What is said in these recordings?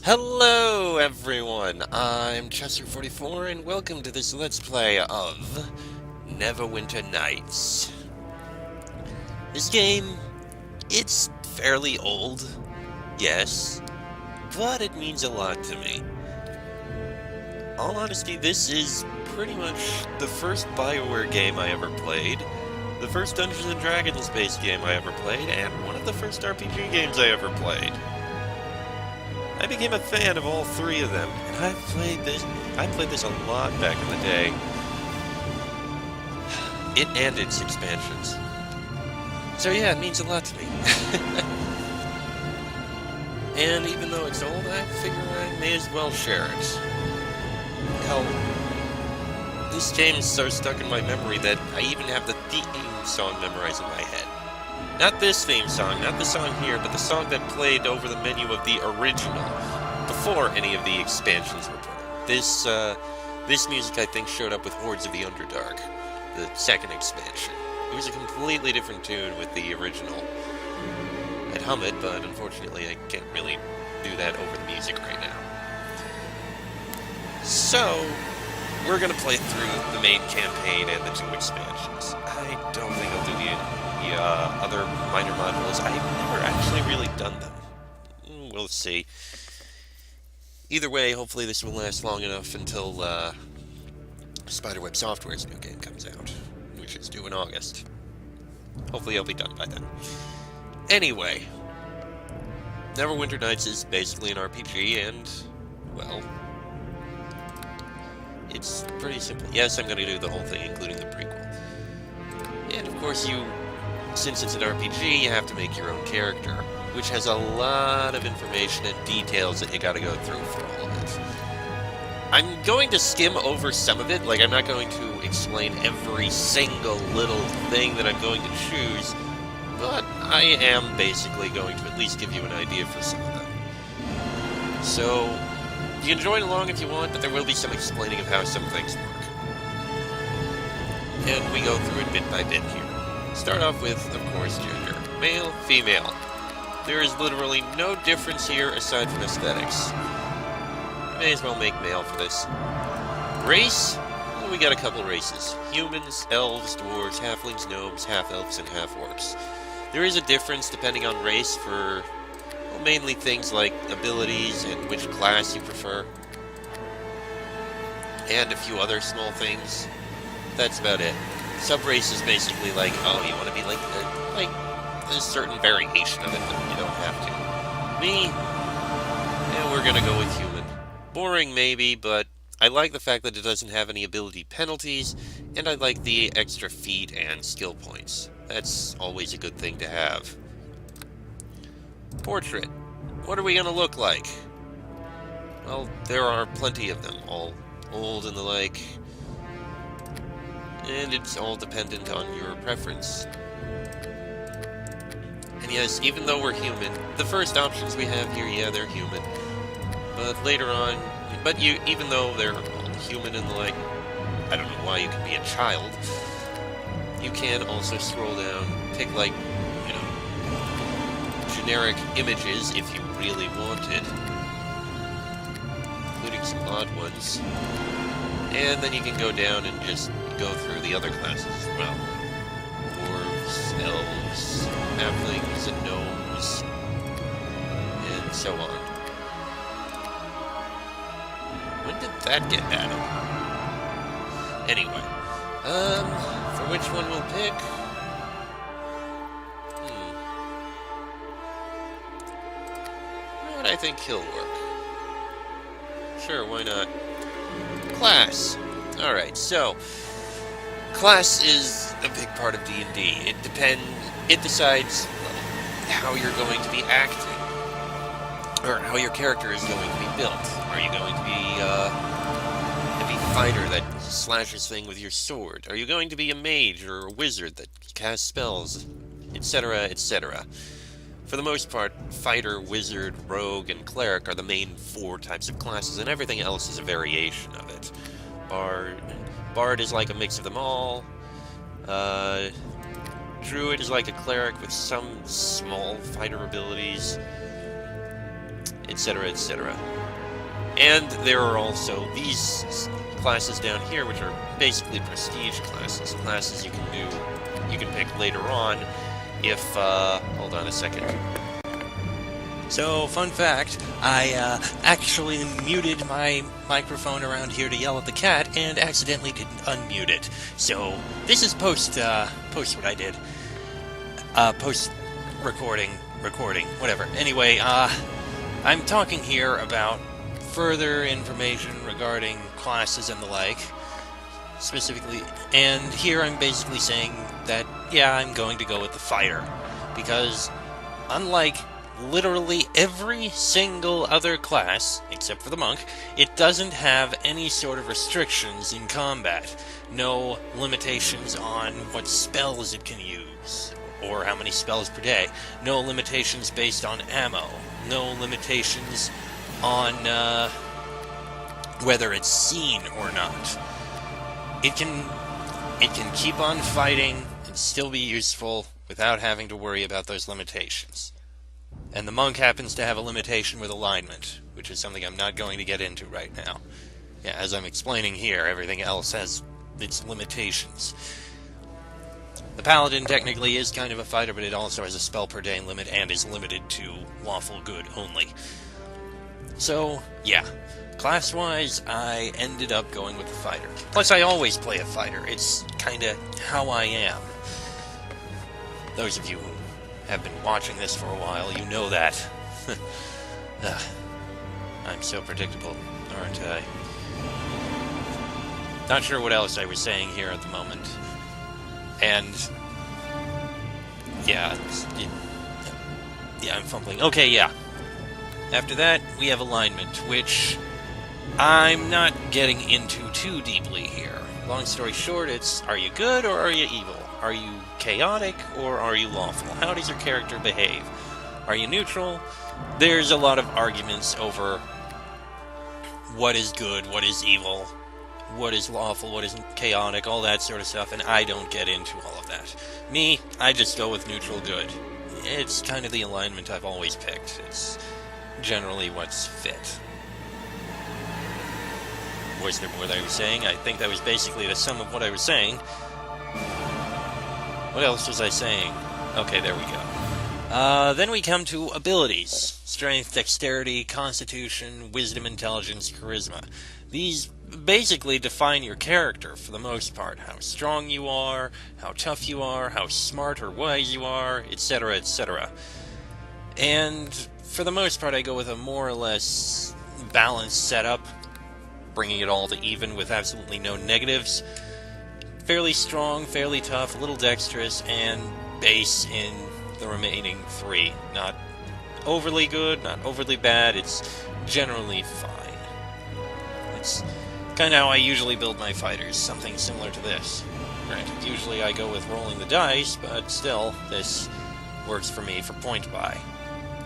Hello everyone, I'm Chester44 and welcome to this Let's Play of Neverwinter Nights. This game, it's fairly old, yes, but it means a lot to me. All honesty, this is pretty much the first BioWare game I ever played, the first Dungeons & Dragons-based game I ever played, and one of the first RPG games I ever played. I became a fan of all three of them, and I played this a lot back in the day. It and its expansions. So yeah, it means a lot to me. And even though it's old, I figure I may as well share it. Hell, this game is so stuck in my memory that I even have the theme song memorized in my head. Not this theme song, not the song here, but the song that played over the menu of the original, before any of the expansions were put in. This music, I think, showed up with Hordes of the Underdark, the second expansion. It was a completely different tune with the original. I'd hum it, but unfortunately I can't really do that over the music right now. So, we're gonna play through the main campaign and the two expansions. I don't think I'll do the other minor modules. I've never actually really done them. We'll see. Either way, hopefully this will last long enough until Spiderweb Software's new game comes out, which is due in August. Hopefully I'll be done by then. Anyway, Neverwinter Nights is basically an RPG, and, well, it's pretty simple. Yes, I'm going to do the whole thing, including the prequel. And of course since it's an RPG, you have to make your own character, which has a lot of information and details that you gotta go through for all of it. I'm going to skim over some of it, like I'm not going to explain every single little thing that I'm going to choose, but I am basically going to at least give you an idea for some of them. So, you can join along if you want, but there will be some explaining of how some things work. And we go through it bit by bit here. Start off with, of course, gender. Male, female. There is literally no difference here aside from aesthetics. May as well make male for this. Race? Well, we got a couple races. Humans, elves, dwarves, halflings, gnomes, half-elves, and half-orcs. There is a difference depending on race for, well, mainly things like abilities and which class you prefer. And a few other small things. That's about it. Subrace is basically like, oh, you want to be like a certain variation of it, but you don't have to. Me, we're gonna go with human. Boring, maybe, but I like the fact that it doesn't have any ability penalties, and I like the extra feat and skill points. That's always a good thing to have. Portrait. What are we gonna look like? Well, there are plenty of them, all old and the like. And it's all dependent on your preference. And yes, even though we're human, the first options we have here, yeah, they're human. But later on, even though they're all human and the like, I don't know why you can be a child, you can also scroll down, pick like, you know, generic images if you really wanted, including some odd ones. And then you can go down and just go through the other classes as well. Dwarves, elves, halflings, and gnomes, and so on. When did that get added? Anyway, for which one we'll pick? But I think he'll work. Sure, why not? Class. Alright, so class is a big part of D&D. It decides how you're going to be acting, or how your character is going to be built. Are you going to be a heavy fighter that slashes things with your sword? Are you going to be a mage or a wizard that casts spells, etc., etc.? For the most part, fighter, wizard, rogue, and cleric are the main 4 types of classes, and everything else is a variation of it. Bard is like a mix of them all. Druid is like a cleric with some small fighter abilities. etc., etc. And there are also these classes down here, which are basically prestige classes. Classes you can pick later on if, hold on a second. So, fun fact, I actually muted my microphone around here to yell at the cat and accidentally didn't unmute it. So, this is post what I did. Post recording, whatever. Anyway, I'm talking here about further information regarding classes and the like, specifically, and here I'm basically saying that, yeah, I'm going to go with the fighter, because unlike literally every single other class, except for the monk, it doesn't have any sort of restrictions in combat. No limitations on what spells it can use, or how many spells per day. No limitations based on ammo. No limitations on whether it's seen or not. It can keep on fighting and still be useful without having to worry about those limitations. And the monk happens to have a limitation with alignment, which is something I'm not going to get into right now. Yeah, as I'm explaining here, everything else has its limitations. The paladin technically is kind of a fighter, but it also has a spell per day limit and is limited to lawful good only. So, yeah. Class-wise, I ended up going with the fighter. Plus, I always play a fighter. It's kinda how I am. Those of you who have been watching this for a while, you know that. I'm so predictable, aren't I? Not sure what else I was saying here at the moment. And yeah, I'm fumbling. Okay, yeah. After that, we have alignment, which I'm not getting into too deeply here. Long story short, it's, are you good or are you evil? Are you chaotic or are you lawful? How does your character behave? Are you neutral? There's a lot of arguments over what is good, what is evil, what is lawful, what is chaotic, all that sort of stuff, and I don't get into all of that. Me, I just go with neutral good. It's kind of the alignment I've always picked. It's generally what's fit. Was there more that I was saying? I think that was basically the sum of what I was saying. What else was I saying? Okay, there we go. Then we come to abilities. Strength, dexterity, constitution, wisdom, intelligence, charisma. These basically define your character for the most part. How strong you are, how tough you are, how smart or wise you are, etc., etc. And for the most part, I go with a more or less balanced setup, bringing it all to even with absolutely no negatives. Fairly strong, fairly tough, a little dexterous, and base in the remaining three. Not overly good, not overly bad, it's generally fine. It's kind of how I usually build my fighters, something similar to this. Granted, usually I go with rolling the dice, but still, this works for me for point buy,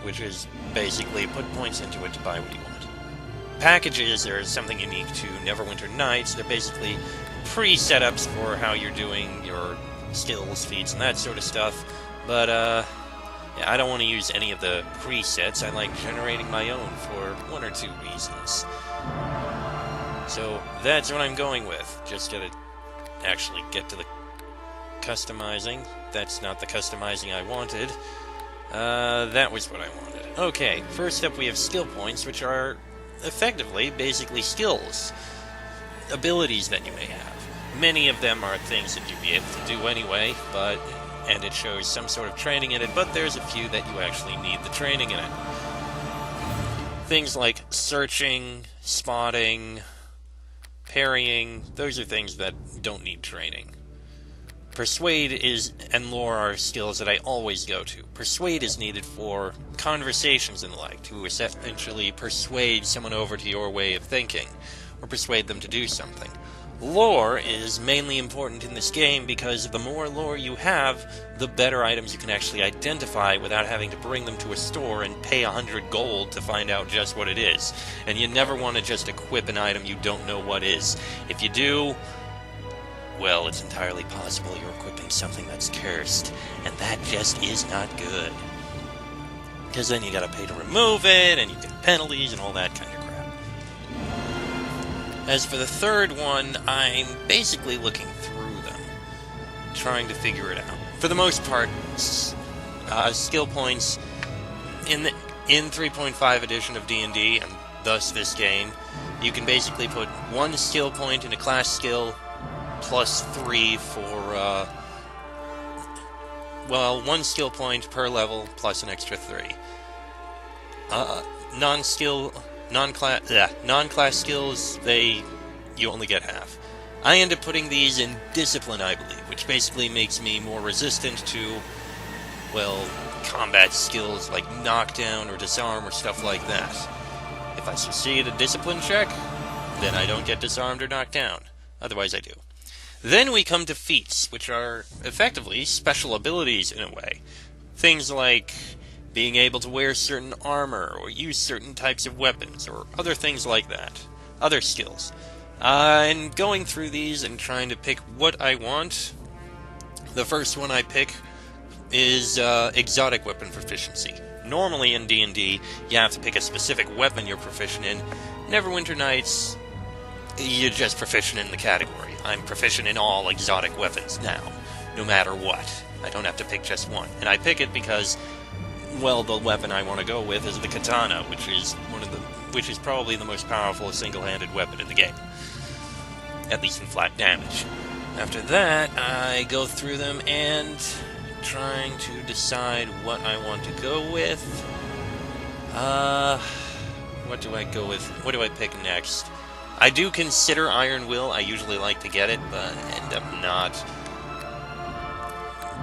which is basically put points into it to buy what you want. Packages are something unique to Neverwinter Nights. They're basically pre-setups for how you're doing your skills, feats, and that sort of stuff. But, yeah, I don't want to use any of the presets. I like generating my own for one or two reasons. So, that's what I'm going with. Just gotta actually get to the customizing. That's not the customizing I wanted. That was what I wanted. Okay, first up we have skill points, which are effectively, basically skills. Abilities that you may have. Many of them are things that you'd be able to do anyway, and it shows some sort of training in it, but there's a few that you actually need the training in it. Things like searching, spotting, parrying, those are things that don't need training. Persuade and lore are skills that I always go to. Persuade is needed for conversations and the like, to essentially persuade someone over to your way of thinking, or persuade them to do something. Lore is mainly important in this game because the more lore you have, the better items you can actually identify without having to bring them to a store and pay 100 gold to find out just what it is. And you never want to just equip an item you don't know what is. If you do, well, it's entirely possible you're equipping something that's cursed, and that just is not good. because then you gotta pay to remove it, and you get penalties and all that kind of crap. As for the third one, I'm basically looking through them, trying to figure it out. For the most part, skill points in 3.5 edition of D&D, and thus this game, you can basically put one skill point in a class skill, plus 3 for, one skill point per level, plus an extra 3. Non-class skills, you only get half. I end up putting these in discipline, I believe, which basically makes me more resistant to, combat skills like knockdown or disarm or stuff like that. If I succeed a discipline check, then I don't get disarmed or knocked down. Otherwise I do. Then we come to feats, which are effectively special abilities in a way. Things like being able to wear certain armor, or use certain types of weapons, or other things like that. Other skills. And going through these and trying to pick what I want, the first one I pick is exotic weapon proficiency. Normally in D&D, you have to pick a specific weapon you're proficient in. Neverwinter Nights, you're just proficient in the category. I'm proficient in all exotic weapons now, no matter what. I don't have to pick just one. And I pick it because, the weapon I want to go with is the katana, which is probably the most powerful single-handed weapon in the game. At least in flat damage. After that, I go through them and trying to decide what I want to go with. What do I go with? What do I pick next? I do consider Iron Will. I usually like to get it, but end up not.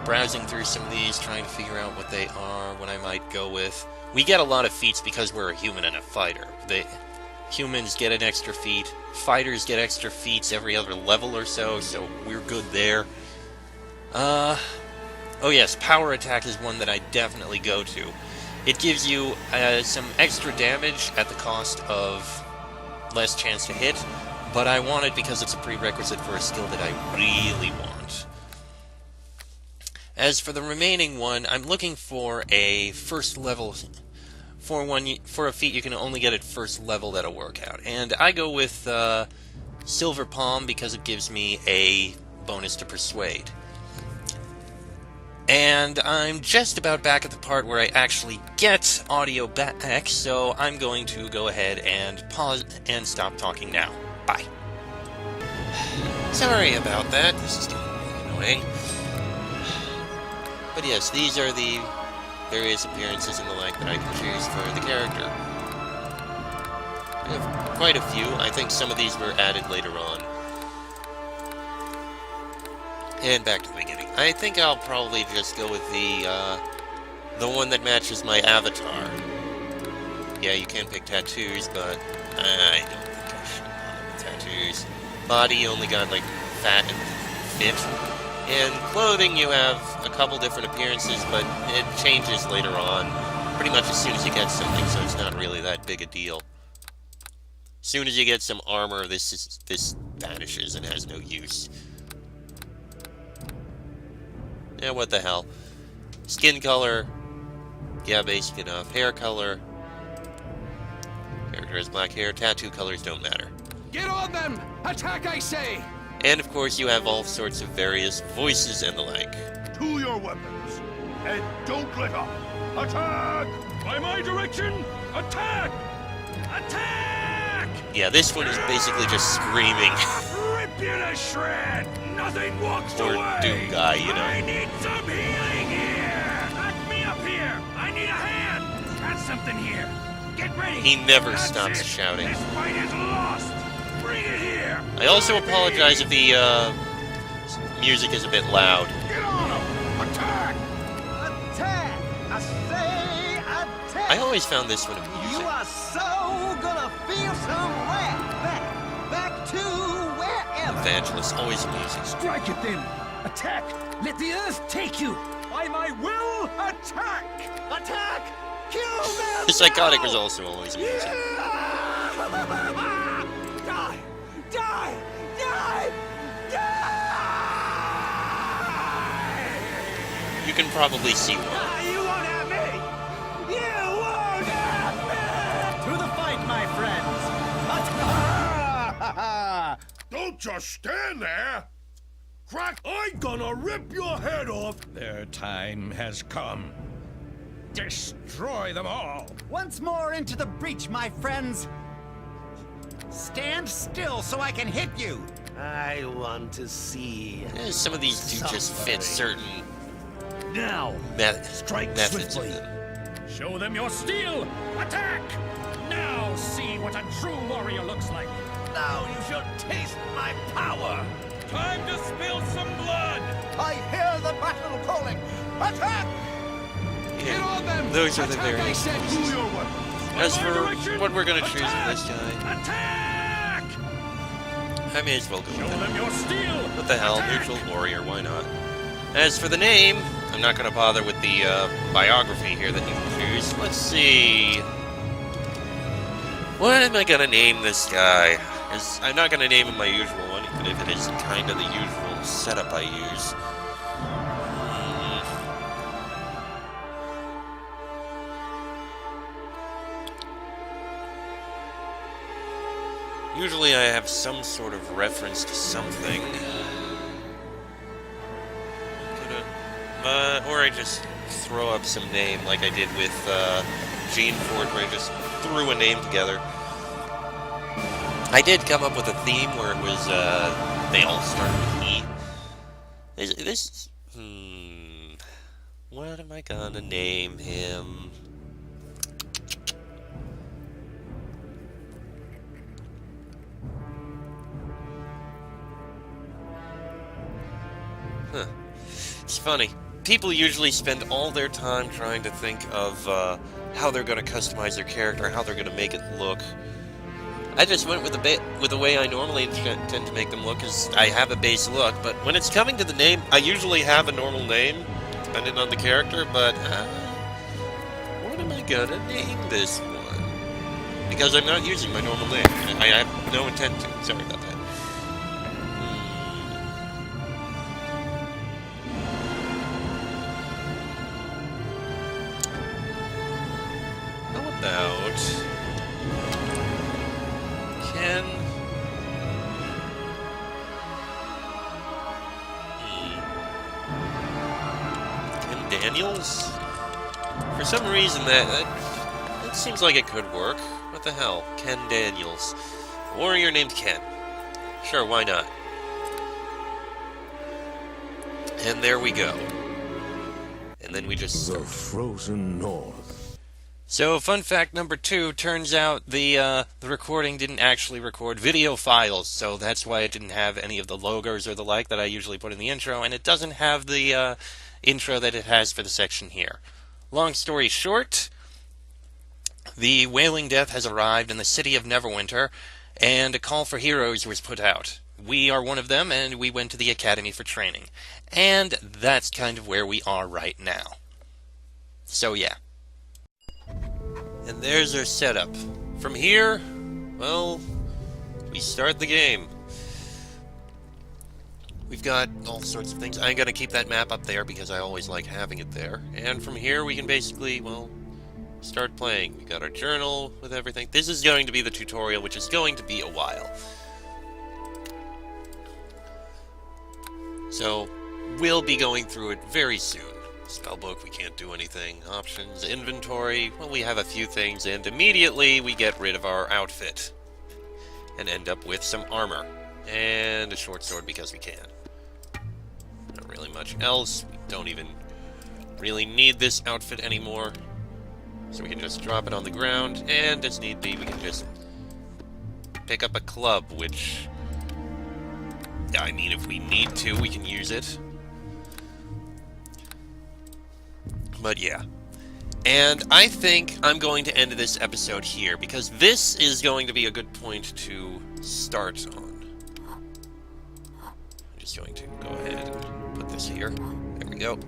Browsing through some of these, trying to figure out what they are, what I might go with. We get a lot of feats because we're a human and a fighter. Humans get an extra feat. Fighters get extra feats every other level or so we're good there. Oh yes, power attack is one that I definitely go to. It gives you some extra damage at the cost of less chance to hit, but I want it because it's a prerequisite for a skill that I really want. As for the remaining one, I'm looking for a first level. For a feat you can only get at first level that'll work out. And I go with Silver Palm because it gives me a bonus to Persuade. And I'm just about back at the part where I actually get audio back, so I'm going to go ahead and pause and stop talking now. Bye. Sorry about that. This is getting really annoying. But yes, these are the various appearances and the like that I can choose for the character. I have quite a few. I think some of these were added later on. And back to the beginning. I think I'll probably just go with the one that matches my avatar. Yeah, you can pick tattoos, but I don't think I should bother with tattoos. Body, you only got, fat and fit. And clothing, you have a couple different appearances, but it changes later on. Pretty much as soon as you get something, so it's not really that big a deal. As soon as you get some armor, this vanishes and has no use. Yeah, what the hell. Skin color. Yeah, basic enough. Hair color. Character has black hair. Tattoo colors don't matter. Get on them! Attack, I say! And of course, you have all sorts of various voices and the like. To your weapons, and don't let up. Attack! By my direction, attack! Attack! Yeah, this one is basically just screaming. Rip you to shred! Nothing walks Or away! Doom Guy, you know. I need some healing here! Back me up here! I need a hand! Got something here! Get ready! He never That's stops it. shouting. This fight is lost! Bring it here! I also apologize if the music is a bit loud. Get on him! Attack! Attack! I say attack! I always found this one You amusing. are so gonna feel some wrath back to wherever. Evangelist, always amusing. Strike it then! Attack! Let the earth take you! By my will, attack! Attack! Kill them! The psychotic was now! also always amusing. Die! Die! Die! Die! You can probably see why. You won't have me! You Don't just stand there! Crack, I'm gonna rip your head off! Their time has come. Destroy them all. Once more into the breach, my friends. Stand still so I can hit you. I want to see. Some of these do just fit certain Now, Strike methods of swiftly. them. show them your steel. Attack! Now see what a true warrior looks like. Now you shall taste my power. Time to spill some blood. I hear the battle calling. Attack! Yeah, on them. those are the Attack, I various. said. Do your weapons! As My for direction, what we're gonna choose with attack! this guy, Attack! I may as well go Show with that. them your steel. What the hell, Attack! neutral warrior, why not? As for the name, I'm not gonna bother with the biography here that you can choose. Let's see. What am I gonna name this guy? 'Cause I'm not gonna name him my usual one, even if it is kind of the usual setup I use. Usually I have some sort of reference to something. Or I just throw up some name like I did with Gene Ford, where I just threw a name together. I did come up with a theme where it was, they all start with E. What am I gonna name him? Huh. It's funny. People usually spend all their time trying to think of how they're going to customize their character, how they're going to make it look. I just went with the way I normally tend to make them look, because I have a base look. But when it's coming to the name, I usually have a normal name, depending on the character. But what am I gonna name this one? Because I'm not using my normal name. I have no intent to. Sorry about that. How about Ken? Ken Daniels? For some reason that seems like it could work. What the hell? Ken Daniels. Warrior named Ken. Sure, why not? And there we go. And then we just... The frozen north. So, fun fact number 2, turns out the recording didn't actually record video files, so that's why it didn't have any of the logos or the like that I usually put in the intro, and it doesn't have the intro that it has for the section here. Long story short, the Wailing Death has arrived in the city of Neverwinter, and a call for heroes was put out. We are one of them, and we went to the academy for training. And that's kind of where we are right now. So yeah. And there's our setup. From here, well, we start the game. We've got all sorts of things. I'm going to keep that map up there because I always like having it there. And from here we can basically, well, start playing. We got our journal with everything. This is going to be the tutorial, which is going to be a while. So, we'll be going through it very soon. Spellbook, we can't do anything. Options, inventory, well, we have a few things, and immediately we get rid of our outfit. And end up with some armor. And a short sword because we can. Not really much else. We don't even really need this outfit anymore. So we can just drop it on the ground, and as need be, we can just pick up a club, which... I mean, if we need to, we can use it. But yeah. And I think I'm going to end this episode here, because this is going to be a good point to start on. I'm just going to go ahead and put this here. There we go.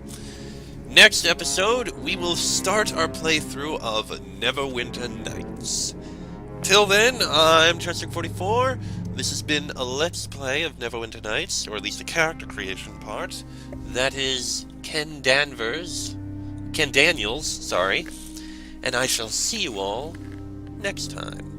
Next episode, we will start our playthrough of Neverwinter Nights. Till then, I'm Chester44. This has been a Let's Play of Neverwinter Nights, or at least a character creation part. That is Ken Daniels, sorry. And I shall see you all next time.